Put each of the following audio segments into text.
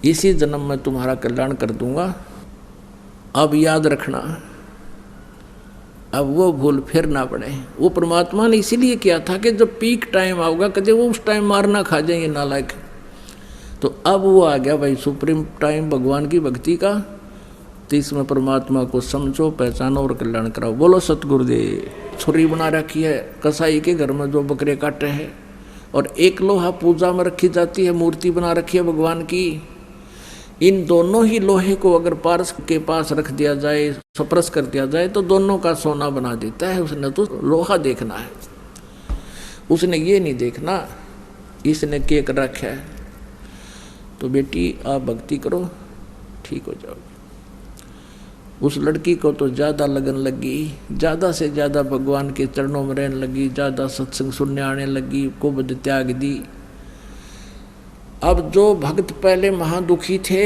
इसी जन्म में तुम्हारा कल्याण कर दूंगा। अब याद रखना, अब वो भूल फिर ना पड़े। वो परमात्मा ने इसीलिए किया था कि जब पीक टाइम आऊगा कदे वो उस टाइम मारना खा जाएंगे नालायक। तो अब वो आ गया भाई सुप्रीम टाइम भगवान की भक्ति का, तो इसमें परमात्मा को समझो, पहचानो और कल्याण कराओ। बोलो सतगुरुदेव। छुरी बना रखी है कसाई के घर में जो बकरे काटे हैं, और एक लोहा पूजा में रखी जाती है, मूर्ति बना रखी है भगवान की। इन दोनों ही लोहे को अगर पारस के पास रख दिया जाए, स्पर्श कर दिया जाए, तो दोनों का सोना बना देता है। उसने तो लोहा देखना है, उसने ये नहीं देखना इसने केक रखा है। तो बेटी आप भक्ति करो, ठीक हो जाओगे। उस लड़की को तो ज़्यादा लगन लगी, ज़्यादा से ज़्यादा भगवान के चरणों में रहने लगी, ज़्यादा सत्संग सुनने आने लगी, कुबद त्याग दी। अब जो भक्त पहले महादुखी थे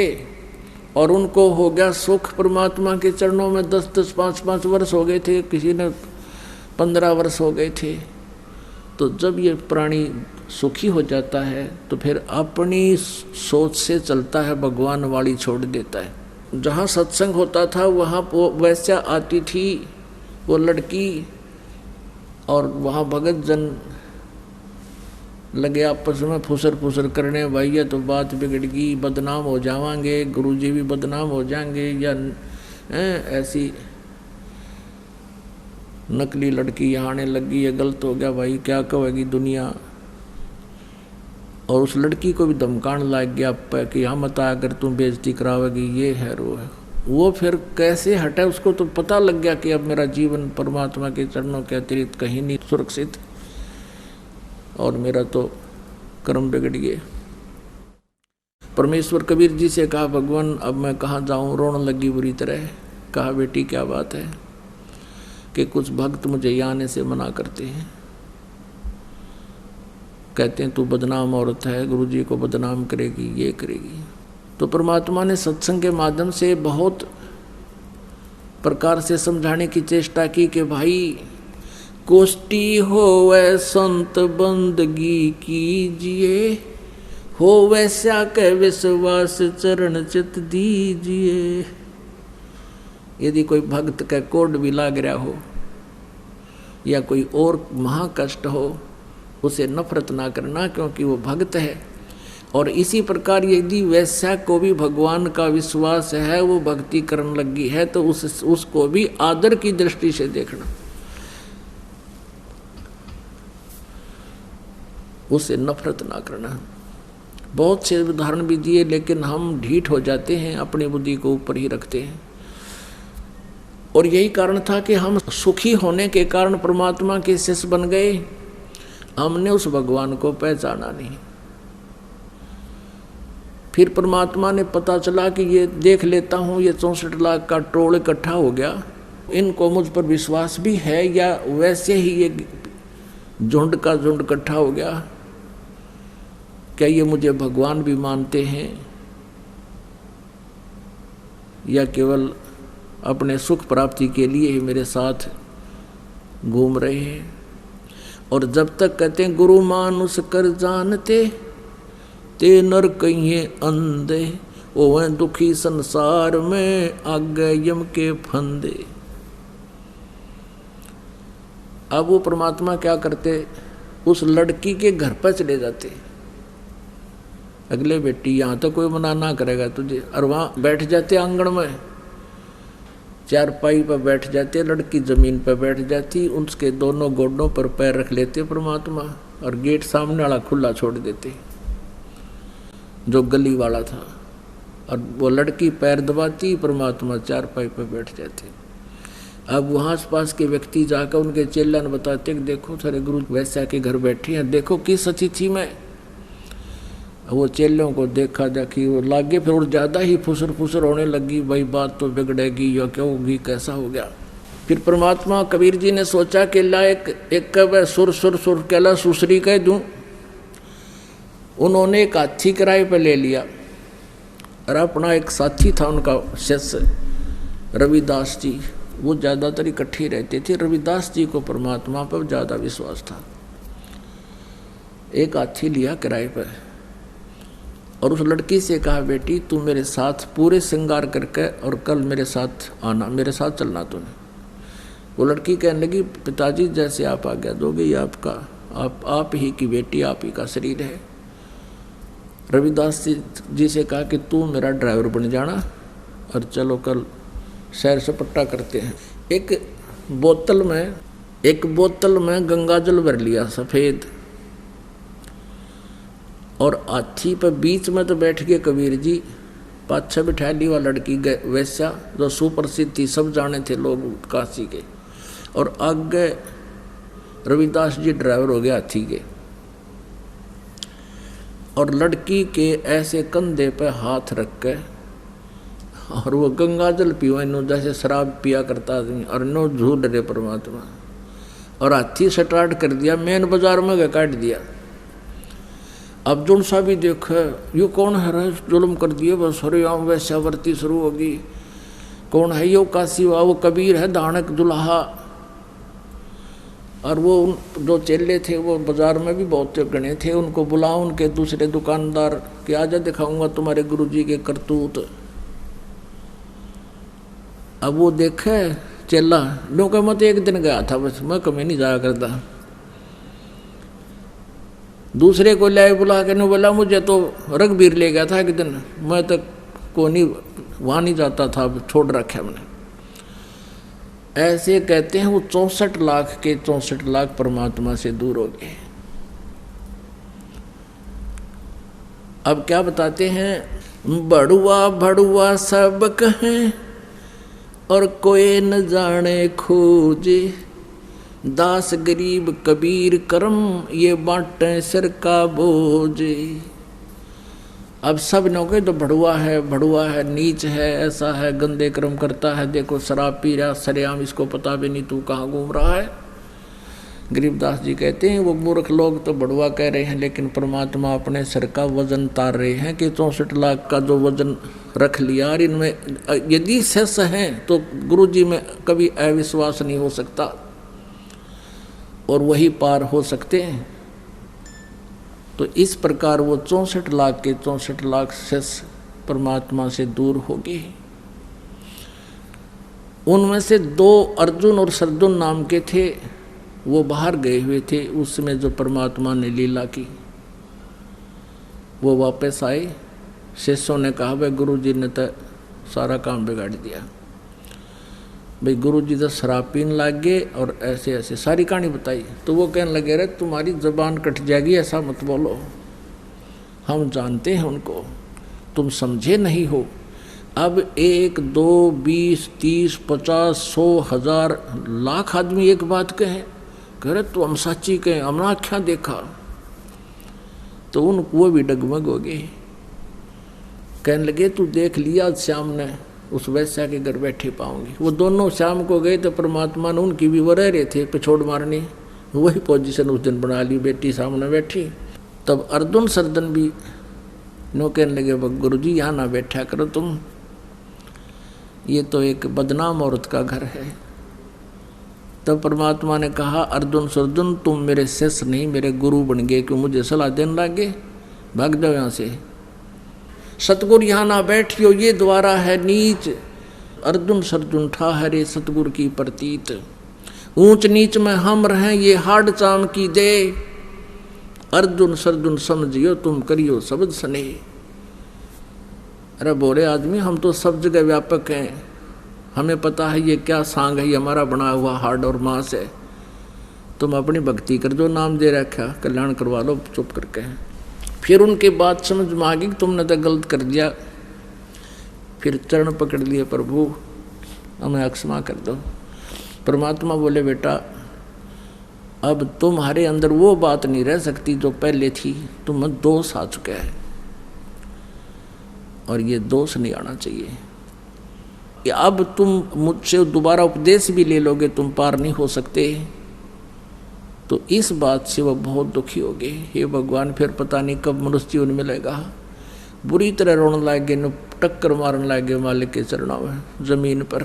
और उनको हो गया सुख परमात्मा के चरणों में, 10-10, 5-5 वर्ष हो गए थे, किसी ने 15 वर्ष हो गए थे। तो जब ये प्राणी सुखी हो जाता है तो फिर अपनी सोच से चलता है, भगवान वाली छोड़ देता है। जहाँ सत्संग होता था वहाँ वैसा आती थी वो लड़की, और वहाँ भगत जन लगे आपस में फुसर फुसर करने, भाई ये तो बात बिगड़ गई, बदनाम हो जावांगे, गुरुजी भी बदनाम हो जाएंगे, या ऐसी नकली लड़की यहाँ आने लगी, ये गलत हो गया भाई, क्या कहेगी दुनिया। और उस लड़की को भी धमकाने लग गया कि यहाँ मत आकर तुम बेइज्जती करावेगी, ये है वो है। वो फिर कैसे हटा, उसको तो पता लग गया कि अब मेरा जीवन परमात्मा के चरणों के अतिरिक्त कहीं नहीं सुरक्षित, और मेरा तो कर्म बिगड़ गए। परमेश्वर कबीर जी से कहा, भगवान अब मैं कहाँ जाऊँ, रोने लगी बुरी तरह। कहा, बेटी क्या बात है कि कुछ भक्त मुझे यहाँ आने से मना करते हैं, कहते हैं तू बदनाम औरत है, गुरुजी को बदनाम करेगी, ये करेगी। तो परमात्मा ने सत्संग के माध्यम से बहुत प्रकार से समझाने की चेष्टा की कि भाई कोष्टी होवे संत बंदगी कीजिए, हो वैसा के विश्वास चरण चित दीजिए। यदि कोई भक्त का कोड भी लाग रहा हो या कोई और महाकष्ट हो, उसे नफरत ना करना, क्योंकि वो भक्त है। और इसी प्रकार यदि वैसा को भी भगवान का विश्वास है, वो भक्ति करने लगी है, तो उसको भी आदर की दृष्टि से देखना, उसे नफरत ना करना। बहुत से उदाहरण भी दिए, लेकिन हम ढीठ हो जाते हैं, अपनी बुद्धि को ऊपर ही रखते हैं। और यही कारण था कि हम सुखी होने के कारण परमात्मा के शिष्य बन गए, हमने उस भगवान को पहचाना नहीं। फिर परमात्मा ने पता चला कि ये देख लेता हूँ, ये 64 लाख का टोल इकट्ठा हो गया, इनको मुझ पर विश्वास भी है, या वैसे ही ये झुंड का झुंड इकट्ठा हो गया, क्या ये मुझे भगवान भी मानते हैं या केवल अपने सुख प्राप्ति के लिए ही मेरे साथ घूम रहे हैं। और जब तक कहते हैं गुरु मानुष कर जानते, ते नर कहिए अंधे, ओह दुखी संसार में आगे यम के फंदे। अब वो परमात्मा क्या करते, उस लड़की के घर पर चले जाते, अगले बेटी यहाँ तो कोई मना ना करेगा तुझे, और वहाँ बैठ जाते आंगन में, चारपाई पर बैठ जाते, लड़की जमीन पर बैठ जाती, उसके दोनों गोडों पर पैर रख लेते परमात्मा, और गेट सामने वाला खुला छोड़ देते जो गली वाला था, और वो लड़की पैर दबाती, परमात्मा चारपाई पर बैठ जाते। अब वहाँ आस पास के व्यक्ति जाकर उनके चेला ने बताते कि देखो सारे गुरु वैसा के घर बैठे हैं, देखो किस अतिथि में। वो चेलों को देखा देखी वो लागे, फिर और ज़्यादा ही फुसर फुसर होने लगी, भाई बात तो बिगड़ेगी या क्या होगी, कैसा हो गया। फिर परमात्मा कबीर जी ने सोचा कि ला एक कब सुर सुर सुर कहला सुसरी कह दूँ। उन्होंने एक हाथी किराए पर ले लिया, और अपना एक साथी था उनका शिष्य रविदास जी, वो ज़्यादातर इकट्ठे रहते थे। रविदास जी को परमात्मा पर ज़्यादा विश्वास था। एक हाथी लिया किराए पर, और उस लड़की से कहा, बेटी तू मेरे साथ पूरे श्रृंगार करके और कल मेरे साथ आना, मेरे साथ चलना तूने। वो लड़की कहने लगी, पिताजी जैसे आप आज्ञा दोगे, ये आपका, आप ही की बेटी, आप ही का शरीर है। रविदास जी से कहा कि तू मेरा ड्राइवर बन जाना और चलो कल सैर सपट्टा करते हैं। एक बोतल में गंगाजल भर लिया सफ़ेद, और हाथी पर बीच में तो बैठ गए कबीर जी, पाछा बिठा ली वह लड़की वैश्या जो सुप्रसिद्ध थी, सब जाने थे लोग काशी के, और आगे रविदास जी ड्राइवर हो गया हाथी के। और लड़की के ऐसे कंधे पे हाथ रख के और वो गंगाजल पियो, इन्हों जैसे शराब पिया करता आदमी, और इन्हों झूठ रहे परमात्मा। और हाथी स्टार्ट कर दिया, मेन बाजार में काट दिया। अब जो सा भी देखे, यो कौन है, जुल्म कर दिए, बस हरे आम वैश्यावर्ती शुरू होगी। कौन है यो? काशी वा, वो कबीर है, दानक दुल्हा। और वो जो चेले थे वो बाजार में भी बहुत गणे थे, उनको बुलाओ, उनके दूसरे दुकानदार कि आजा दिखाऊंगा तुम्हारे गुरुजी के करतूत। अब वो देखे चेला, लोग मैं तो एक दिन गया था बस, मैं कभी नहीं जाया करता। दूसरे को लाए बुला के, बोला मुझे तो रघबीर ले गया था एक दिन, मैं तो को नहीं वहाँ नहीं जाता था, अब छोड़ रखे हमने। ऐसे कहते हैं वो 64 लाख के 64 लाख परमात्मा से दूर हो गए। अब क्या बताते हैं, बड़ुआ भड़ुआ सब कहें और कोई न जाने खोजे, दास गरीब कबीर करम ये बांटे सिर का बोझे। अब सब लोग तो भड़ुआ है, नीच है, ऐसा है, गंदे कर्म करता है, देखो शराब पी रहा सरेआम, इसको पता भी नहीं तू कहाँ घूम रहा है। गरीबदास जी कहते हैं वो मूर्ख लोग तो भड़ुआ कह रहे हैं, लेकिन परमात्मा अपने सिर का वजन तार रहे हैं कि 64 लाख का जो वजन रख लिया, और इनमें यदि शेष हैं तो गुरु जी में कभी अविश्वास नहीं हो सकता, और वही पार हो सकते हैं। तो इस प्रकार वो 64 लाख के 64 लाख शेष परमात्मा से दूर हो गए। उनमें से 2 अर्जुन और सरदुन नाम के थे, वो बाहर गए हुए थे, उसमें जो परमात्मा ने लीला की वो वापस आए। शिष्यों ने कहा, भाई गुरु जी ने तो सारा काम बिगाड़ दिया, भाई गुरु जी तो शराब पीने लग गए और ऐसे ऐसे सारी कहानी बताई। तो वो कहने लगे, रे तुम्हारी जबान कट जाएगी, ऐसा मत बोलो, हम जानते हैं उनको, तुम समझे नहीं हो। अब 1, 2, 20, 30, 50, 100, 1000, लाख आदमी एक बात कहे, कह रहे तो हम सच्ची कहें, हमने आख्या देखा। तो वो भी डगमग हो गए, कहने लगे तू देख लिया श्याम ने उस वैश्या के घर बैठे पाऊंगी। वो दोनों शाम को गए तो परमात्मा ने उनकी भी वो रह रहे थे पिछोड़ मारनी, वही पोजीशन उस दिन बना ली, बेटी सामने बैठी। तब अर्जुन सरदन भी नो कहने लगे, गुरु जी यहाँ ना बैठा करो तुम, ये तो एक बदनाम औरत का घर है। तब परमात्मा ने कहा, अर्जुन सरदन तुम मेरे शिष्य नहीं मेरे गुरु बन गए, क्यों मुझे सलाह देने लगे, भाग जाओ यहाँ से। सतगुरु यहाँ ना बैठियो, ये द्वारा है नीच, अर्जुन सरजुन ठाहरे सतगुरु की प्रतीत। ऊंच नीच में हम रहें ये हाड चाम की दे, अर्जुन सरजुन समझियो तुम करियो शब्द सने। अरे बोले आदमी, हम तो सब जगह व्यापक हैं, हमें पता है ये क्या सांग है, ये हमारा बना हुआ हाड और मांस है, तुम अपनी भक्ति कर दो, नाम दे रखा, कल्याण करवा लो चुप करके। फिर उनके बात समझ में आ गई कि तुमने तो गलत कर दिया। फिर चरण पकड़ लिए, प्रभु हमें अक्षमा कर दो। परमात्मा बोले, बेटा अब तुम्हारे अंदर वो बात नहीं रह सकती जो पहले थी, तुम्हें दोष आ चुका है और ये दोष नहीं आना चाहिए। कि अब तुम मुझसे दोबारा उपदेश भी ले लोगे, तुम पार नहीं हो सकते। तो इस बात से वह बहुत दुखी हो गए। हे भगवान, फिर पता नहीं कब मनुष्य जीवन मिलेगा। बुरी तरह रोने लगे, न टक्कर मारने लगे मालिक के चरणों में, ज़मीन पर,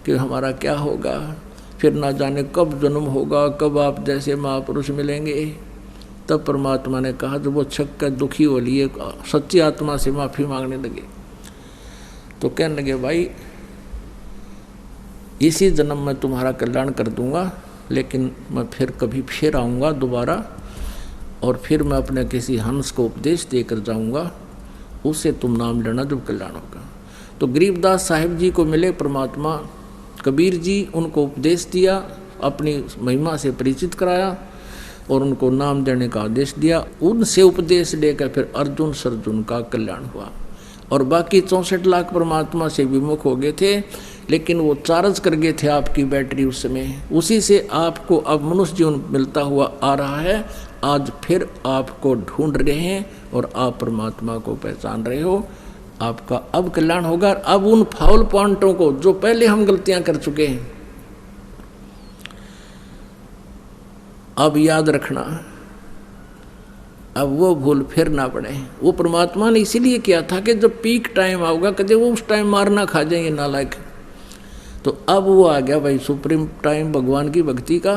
कि हमारा क्या होगा, फिर ना जाने कब जन्म होगा, कब आप जैसे महापुरुष मिलेंगे। तब परमात्मा ने कहा जब वो छक कर दुखी हो लिए सच्ची आत्मा से माफ़ी मांगने लगे तो कहने लगे भाई इसी जन्म में तुम्हारा कल्याण कर दूंगा, लेकिन मैं फिर कभी फिर आऊँगा दोबारा और फिर मैं अपने किसी हंस को उपदेश देकर जाऊँगा, उससे तुम नाम लेना जब कल्याण होगा। तो गरीबदास साहिब जी को मिले परमात्मा, कबीर जी उनको उपदेश दिया, अपनी महिमा से परिचित कराया और उनको नाम देने का आदेश दिया। उनसे उपदेश लेकर फिर अर्जुन सर्जुन का कल्याण हुआ और बाकी 64 लाख परमात्मा से विमुख हो गए थे, लेकिन वो चार्ज कर गए थे आपकी बैटरी उस समय, उसी से आपको अब मनुष्य जीवन मिलता हुआ आ रहा है। आज फिर आपको ढूंढ रहे हैं और आप परमात्मा को पहचान रहे हो, आपका अब कल्याण होगा। अब उन फाउल पॉइंटों को जो पहले हम गलतियां कर चुके हैं अब याद रखना, अब वो भूल फिर ना पड़े। वो परमात्मा ने इसीलिए किया था कि जब पीक टाइम आऊगा कदे वो उस टाइम मारना खा जाएंगे नालायक। तो अब वो आ गया भाई सुप्रीम टाइम भगवान की भक्ति का,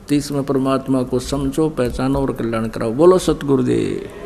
तो इसमें परमात्मा को समझो, पहचानो और कल्याण कराओ। बोलो सतगुरुदेव।